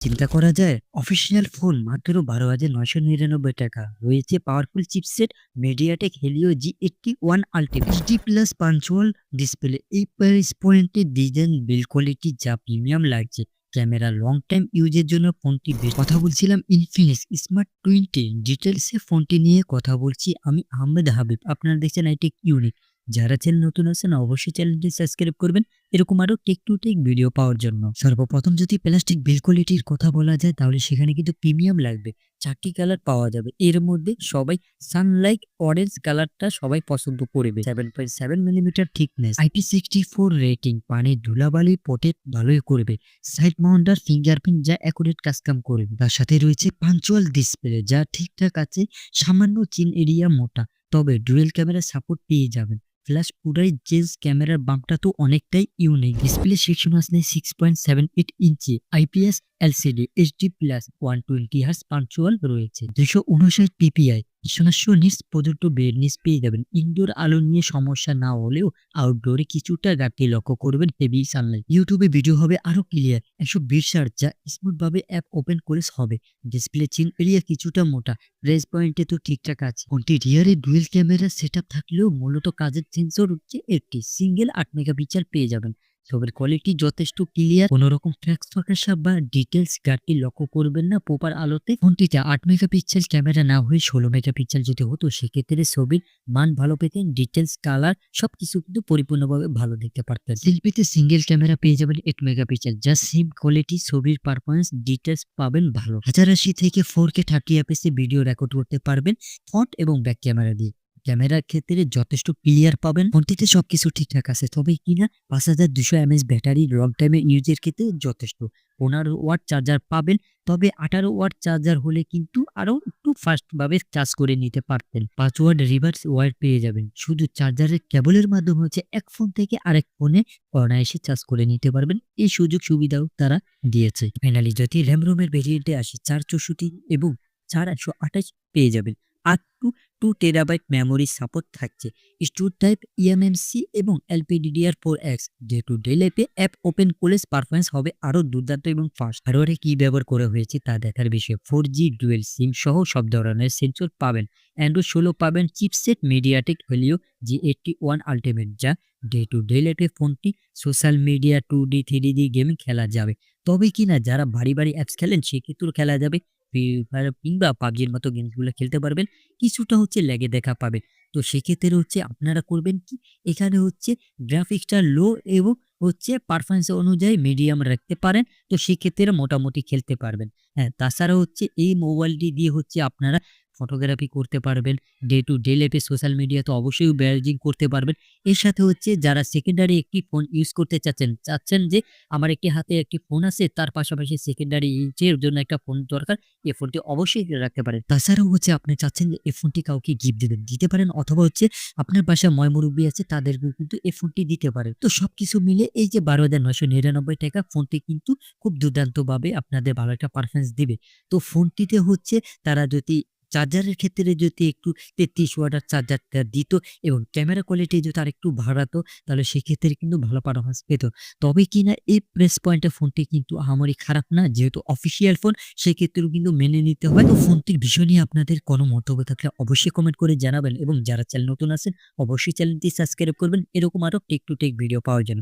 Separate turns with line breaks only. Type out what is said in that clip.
চিন্তা করা যায় অফিসিয়াল ফোন মাত্র 12,999 টাকা, রয়েছে powerful chipset MediaTek Helio G81 ultimate HD plus punctual display. এই প্রাইস পয়েন্টে ডিজাইন বিল্ড কোয়ালিটি যা প্রিমিয়াম লাগছে। ক্যামেরা লং টাইম ইউজের জন্য ফোনটি বেশ। কথা বলছিলাম ইনফিনিক্স স্মার্ট 20 ডিটেলসে ফোনটি নিয়ে কথা বলছি আমি আহমেদ হাবিব। আপনারা দেখছেন আইটেক ইউনিক। যারা চ্যানেল নতুন আছেন অবশ্যই চ্যানেলটি সাবস্ক্রাইব করবেন এরকম আরো টেক টু টেক ভিডিও পাওয়ার জন্য। সর্বপ্রথম যদি প্লাস্টিক বিল্ড কোয়ালিটির কথা বলা যায় তাহলে সেখানে কিন্তু প্রিমিয়াম লাগবে। 4টি কালার পাওয়া যাবে, এর মধ্যে সবাই সানলাইট অরেঞ্জ কালারটা সবাই পছন্দ করবে। 7.7 মিলিমিটার থিকনেস, IP64 রেটিং, পানির ধুলাবালি পোটেট ভালোই করবে। সাইড মাউন্টার ফিঙ্গারপ্রিন্ট যা অ্যাকুরেট কাজকাম করবে। তার সাথে রয়েছে পাঞ্চুয়াল ডিসপ্লে যা ঠিকঠাক আছে, সামান্য চিন এরিয়া মোটা, তবে ডুয়েল ক্যামেরা সাপোর্ট পেয়ে যাবেন। ফ্ল্যাশ পুরাই জেজ, ক্যামেরার বাম্পটা তো অনেকটাই ইউনিক। ডিসপ্লে সেকশন আসলে 6.78 ইঞ্চি IPS LCD HD plus 120 hertz punctual রয়েছে। 259 PPI সদস্য নিচ পর্যন্ত বেডনেস পেয়ে যাবেন। ইনডোর আলো নিয়ে সমস্যা না হলেও আউটডোরে কিছুটা ঘাটতি লক্ষ্য করবেন হেভি সানলাইট। ইউটিউবে ভিডিও হবে আরো ক্লিয়ার, 120 হার্জ যা স্মুথ ভাবে অ্যাপ ওপেন করে হবে। ডিসপ্লে চিন এরিয়া কিছুটা মোটা, প্রাইস পয়েন্টে তো ঠিকঠাক আছে। ফোনটি রিয়ারে ডুয়েল ক্যামেরা সেটআপ থাকলেও মূলত কাজের সেন্সর হচ্ছে একটি সিঙ্গেল 8 মেগাপিক্সেল পেয়ে যাবেন। ছবির কোয়ালিটি যথেষ্ট ক্লিয়ার, কোনো রকম ফ্যাক্স ফাঁকাশা বা ডিটেলস ঘাটতি লক্ষ্য করবেন না প্রপার আলোতে। ফোনটিতে 8 মেগাপিক্সেল ক্যামেরা না হয়ে 16 মেগাপিক্সেল যদি হতো সেক্ষেত্রে ছবির মান ভালো পেতেন, ডিটেলস কালার সবকিছু কিন্তু পরিপূর্ণভাবে ভালো দেখতে পারতেন। সেলফিতে সিঙ্গেল ক্যামেরা পেয়ে যাবেন 8 মেগাপিক্সেল যা সেম কোয়ালিটি, ছবির পারফরমেন্স ডিটেলস পাবেন ভালো। 1080 থেকে 4K 30 fps ভিডিও রেকর্ড করতে পারবেন ফ্রন্ট এবং ব্যাক ক্যামেরা দিয়ে। ক্যামেরার ক্ষেত্রে যথেষ্ট ক্লিয়ার পাবেন। ফোনটিতে সবকিছু ঠিকঠাক আছে, তবে কিনা 5200 mAh ব্যাটারি লং টাইমে ইউজের ক্ষেত্রে যথেষ্ট। 15 ওয়াট চার্জার পাবেন, তবে 18 ওয়াট চার্জার হলে কিন্তু আরো একটু ফাস্ট ভাবে চার্জ করে নিতে পারতেন। 5 ওয়াট রিভার্স ওয়্যার পেয়ে যাবেন। শুধু চার্জারের কেবলের মাধ্যমে হচ্ছে এক ফোন থেকে আরেক ফোনে অনায়াসে চার্জ করে নিতে পারবেন, এই সুযোগ সুবিধাও তারা দিয়েছে। ফাইনালি যদি র্যাম রোমের ভেরিয়েন্টে আসে 464 এবং 4128 পেয়ে যাবেন। Up to 2 terabyte memory support থাকছে। স্টোরেজ টাইপ eMMC এবং LPDDR4X। ডে টু ডে লাইফে অ্যাপ ওপেন করলে পারফরমেন্স হবে আরো দুর্দান্ত এবং ফাস্ট। হার্ডওয়্যারে কি ব্যবহার করা হয়েছে তা দেখার বিষয়। 4G ডুয়েল সিম সহ সব ধরনের সেন্সর পাবেন। অ্যান্ড্রয়েড 16 পাবেন chipset MediaTek Helio G81 ultimate যা ডে টু ডে লাইফে ফোনটি social media 2D 3D gaming খেলা যাবে। তবে কিনা যারা ভারী ভারী অ্যাপস খেলেন সেক্ষেত্রেও খেলা যাবে। ফ্রি ফায়ার কিংবা পাবজির মতো গেমসগুলো খেলতে পারবেন, কিছুটা হচ্ছে ল্যাগে দেখা পাবে। তো সেক্ষেত্রে হচ্ছে আপনারা করবেন কি, এখানে হচ্ছে গ্রাফিক্সটা লো এবং হচ্ছে পারফরমেন্স অনুযায়ী মিডিয়াম রাখতে পারেন, তো সেক্ষেত্রে মোটামুটি খেলতে পারবেন। হ্যাঁ, তাছাড়া হচ্ছে এই মোবাইলটি দিয়ে হচ্ছে আপনারা ফটোগ্রাফি করতে পারবেন, ডে টু ডে লাইফে সোশ্যাল মিডিয়া তো অবশ্যই ব্রাউজিং করতে পারবেন। এর সাথে হচ্ছে যারা সেকেন্ডারি একটি ফোন ইউজ করতে চাচ্ছেন যে আমার একটি হাতে একটি ফোন আছে, তার পাশাপাশি সেকেন্ডারি ইউজের জন্য একটা ফোন দরকার, এই ফোনটি অবশ্যই রাখতে পারেন। তাছাড়াও হচ্ছে আপনি চাচ্ছেন যে এই ফোনটি কাউকে গিফট দিতে পারেন, অথবা হচ্ছে আপনার বাসায় ময়মুরব্বী আছে তাদেরকেও কিন্তু এই ফোনটি দিতে পারেন। তো সবকিছু মিলে এই যে 12,999 টাকা ফোনটি কিন্তু খুব দুর্দান্ত ভাবে আপনাদের ভালো একটা পারফরমেন্স দিবে। তো ফোনটিতে হচ্ছে তারা যদি চার্জারের ক্ষেত্রে যদি একটু 33 ওয়াটের চার্জারটা দিত এবং ক্যামেরা কোয়ালিটি যদি আরেকটু বাড়াতো তাহলে সেক্ষেত্রে কিন্তু ভালো পারফরমেন্স পেত। তবে কিনা এই প্রাইস পয়েন্টে ফোনটি কিন্তু আহামরি খারাপ না, যেহেতু অফিসিয়াল ফোন সেক্ষেত্রেও কিন্তু মেনে নিতে হয়। তো ফোনটির বিষয় নিয়ে আপনাদের কোনো মন্তব্য থাকলে অবশ্যই কমেন্ট করে জানাবেন এবং যারা চ্যানেল নতুন আছেন অবশ্যই চ্যানেলটি সাবস্ক্রাইব করবেন এরকম আরো টেক টু টেক ভিডিও পাওয়ার জন্য।